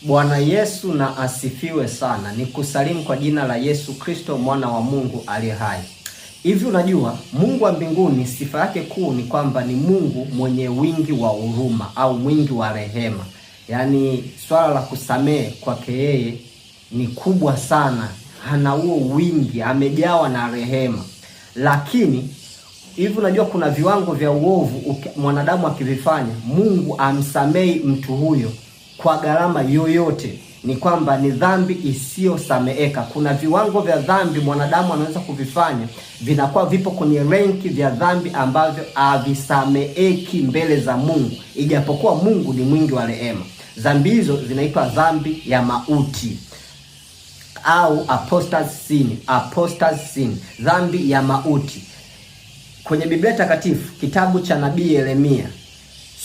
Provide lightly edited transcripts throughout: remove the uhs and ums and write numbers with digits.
Bwana Yesu na asifiwe sana. Ni kusalimu kwa jina la Yesu Kristo, mwana wa Mungu aliye hai. Hivi unajua Mungu wa mbinguni sifa yake kuu ni kwamba ni Mungu mwenye wingi wa huruma au mwingi wa rehema. Yaani swala la kusamehe kwake yeye ni kubwa sana. Hana huo wingi, amejawa na rehema. Lakini hivi unajua kuna viwango vya uovu mwanadamu akivifanya, Mungu amsamehi mtu huyo kwa gharama yoyote. Ni kwamba ni dhambi isiyosameeka. Kuna viwango vya dhambi mwanadamu anaweza kuvifanya, vinakuwa vipo kwenye renki vya dhambi ambavyo havisameeki mbele za Mungu, ijapokuwa Mungu ni mwingi wa rehema. Dhambi hizo zinaitwa dhambi ya mauti au apostasy sin, dhambi ya mauti. Kwenye Biblia Takatifu, kitabu cha nabii Yeremia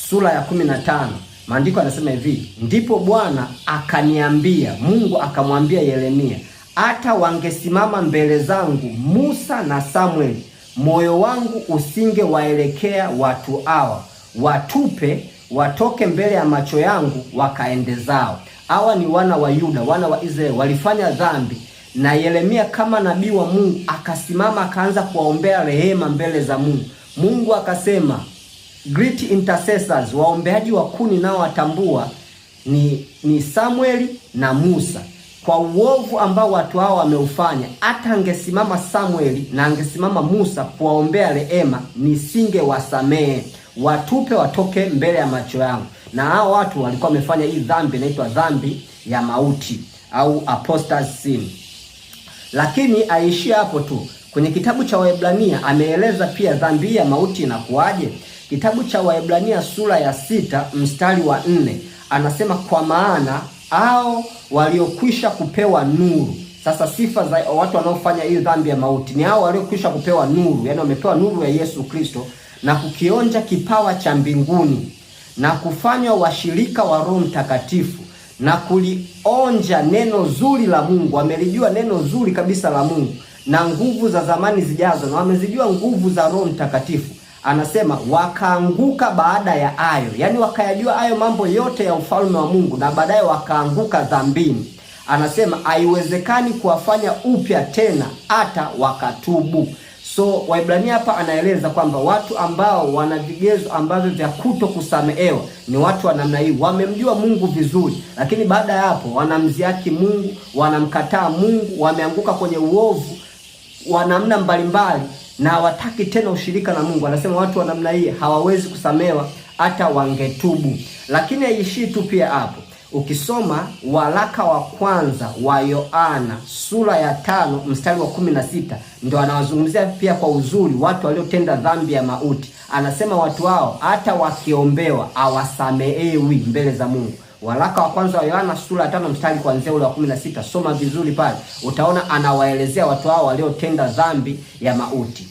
sura ya 15, maandiko yanasema hivi: ndipo Bwana akaniambia, Mungu akamwambia Yeremia, hata wangesimama mbele zangu Musa na Samueli, moyo wangu usingewaelekea watu hawa, watoke mbele ya macho yangu wakaende zao. Hawa ni wana wa Yuda, wana wa Israeli, walifanya dhambi, na Yeremia kama nabii wa Mungu akasimama akaanza kuwaombea rehema mbele za Mungu. Mungu akasema, great intercessors, waombeaji wakuu nao watambua ni Samueli na Musa. Kwa uovu ambao watu hao wameufanya, hata angesimama Samueli na angesimama Musa kuwaombea rehema, nisingewasamehe. Watoke mbele ya macho yangu. Na hao watu walikuwa wamefanya hii dhambi inaitwa dhambi ya mauti au apostasy sin. Lakini aishia hapo tu. Kwenye kitabu cha Waebrania ameeleza pia dhambi ya mauti inakuaje. Kitabu cha Waebrania sura ya 6 mstari wa 4 anasema, kwa maana hao waliokwisha kupewa nuru. Sasa sifa za watu wanaofanya hiyo dhambi ya mauti ni hao waliokwisha kupewa nuru, yani wamepewa nuru ya Yesu Kristo na kukionja kipawa cha mbinguni na kufanywa washirika wa Roho Mtakatifu na kulionja neno zuri la Mungu. Wamelijua neno zuri kabisa la Mungu na nguvu za zamani zijazo, na wamezijua nguvu za Roho Mtakatifu. Anasema wakaanguka baada ya hayo, yani wakayajua hayo mambo yote ya ufalme wa Mungu, na baadaye wakaanguka dhambini. Anasema haiwezekani kuwafanya upya tena hata wakatubu. So Waebrania hapa anaeleza kwamba watu ambao wana vigezo ambavyo vya kuto kusamehewa ni watu wa namna hii. Wamemjua Mungu vizuri, lakini baada ya hapo wanamziaki Mungu, wanamkataa Mungu, wameanguka kwenye uovu wa namna mbalimbali na hawataki tena ushirika na Mungu. Anasema watu wa namna hii hawawezi kusamehewa hata wangetubu. Lakini haishii tu pia hapo. Ukisoma waraka wa kwanza wa Yohana sura ya 5 mstari wa 16, ndio anawazungumzia pia kwa uzuri watu waliotenda dhambi ya mauti. Anasema watu hao hata wakiombewa hawasamehewi mbele za Mungu. Waraka wa kwanza wa Yohana sura ya 5 mstari kuanzia ule wa 16, soma vizuri pale, utaona anawaelezea watu hao waliotenda dhambi ya mauti.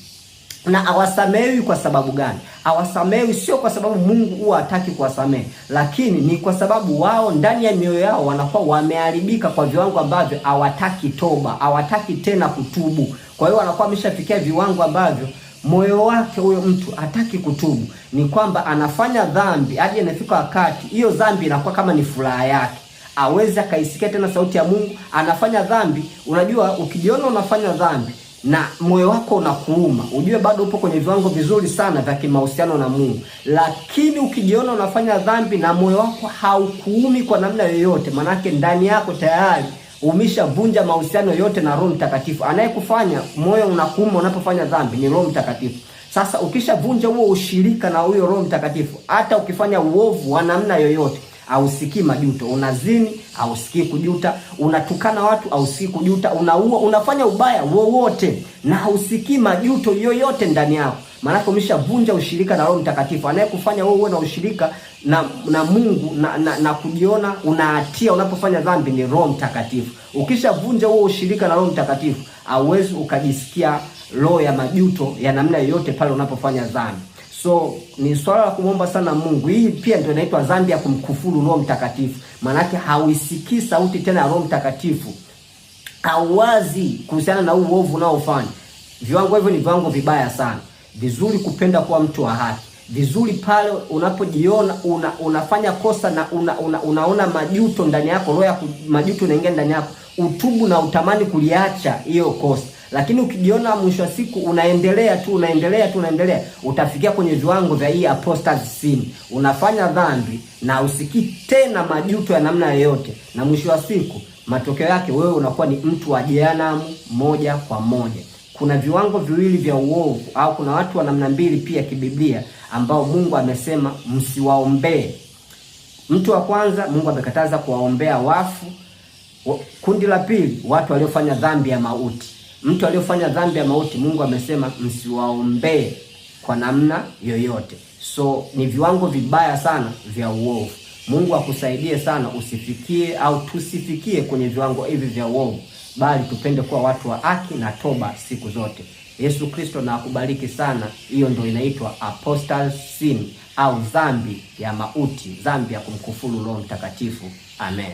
Na hawasamehewi kwa sababu gani? Hawasamehewi sio kwa sababu Mungu huwa hataki kuwasamehe, lakini ni kwa sababu wao ndani ya mioyo yao wanakuwa wameharibika kwa viwango ambavyo hawataki toba, hawataki tena kutubu. Kwa hiyo wanakuwa wameshafikia viwango ambavyo moyo wake huyo mtu hataki kutubu. Ni kwamba anafanya dhambi hadi inafika wakati hiyo dhambi inakuwa kama ni furaha yake, hawezi akaisikia tena sauti ya Mungu. Anafanya dhambi. Unajua, ukijiona unafanya dhambi na moyo wako unakuuma, ujue bado upo kwenye viwango vizuri sana vya kimahusiano na Mungu. Lakini ukijiona unafanya dhambi na moyo wako haukuumi kwa namna yoyote, manake ndani yako tayari umeshavunja mahusiano yote na Roho Mtakatifu. Anayekufanya moyo unakuuma unapofanya dhambi ni Roho Mtakatifu. Sasa ukishavunja huo ushirika na huyo Roho Mtakatifu, hata ukifanya uovu wa namna yoyote hausikii majuto. Unazini, hausikii kujuta. Unatukana watu, hausikii kujuta. Unaua, unafanya ubaya wowote na hausikii majuto yoyote ndani yako. Maana umeshavunja ushirika na Roho Mtakatifu. Anayekufanya wewe uwe na ushirika na Mungu na kujiona unahatia unapofanya dhambi ni Roho Mtakatifu. Ukishavunja huo ushirika na Roho Mtakatifu, hauwezi ukajisikia roho ya majuto ya namna yoyote pale unapofanya dhambi. So ni swala la kumwomba sana Mungu. Hii pia ndio inaitwa dhambi ya kumkufuru Roho Mtakatifu. Maana hauisikii sauti tena ya Roho Mtakatifu. Hawazi kuhusiana na uovu unaofanya. Viwango hivyo ni viwango vibaya sana. Vizuri kupenda kuwa mtu wa haki. vizuri pale unapojiona unafanya kosa na unaona majuto ndani yako, roho ya majuto inaingia ndani yako, utubu na utamani kuliacha hiyo kosa. Lakini ukijiona mwisho wa siku unaendelea, utafikia kwenye viwango vya hii apostasy sin. Unafanya dhambi na usikii tena majuto ya namna yoyote, na mwisho wa siku matokeo yake wewe unakuwa ni mtu wa jehanamu moja kwa moja. Kuna viwango viwili vya uovu, au kuna watu wa namna mbili pia kibiblia ambao Mungu amesema msiwaombee. Mtu wa kwanza, Mungu amekataza kuwaombea wafu. Kundi la pili, watu waliofanya dhambi ya mauti. Mtu aliyofanya dhambi ya mauti, Mungu amesema msiwaombee kwa namna yoyote. So ni viwango vibaya sana vya uovu. Mungu akusaidie sana usifikie au tusifikie kwenye viwango hivi vya uovu, bali tupende kuwa watu wa haki na toba siku zote. Yesu Kristo na akubariki sana. Hiyo ndio inaitwa apostasy sin, au dhambi ya mauti, dhambi ya kumkufuru Roho Mtakatifu. Amen.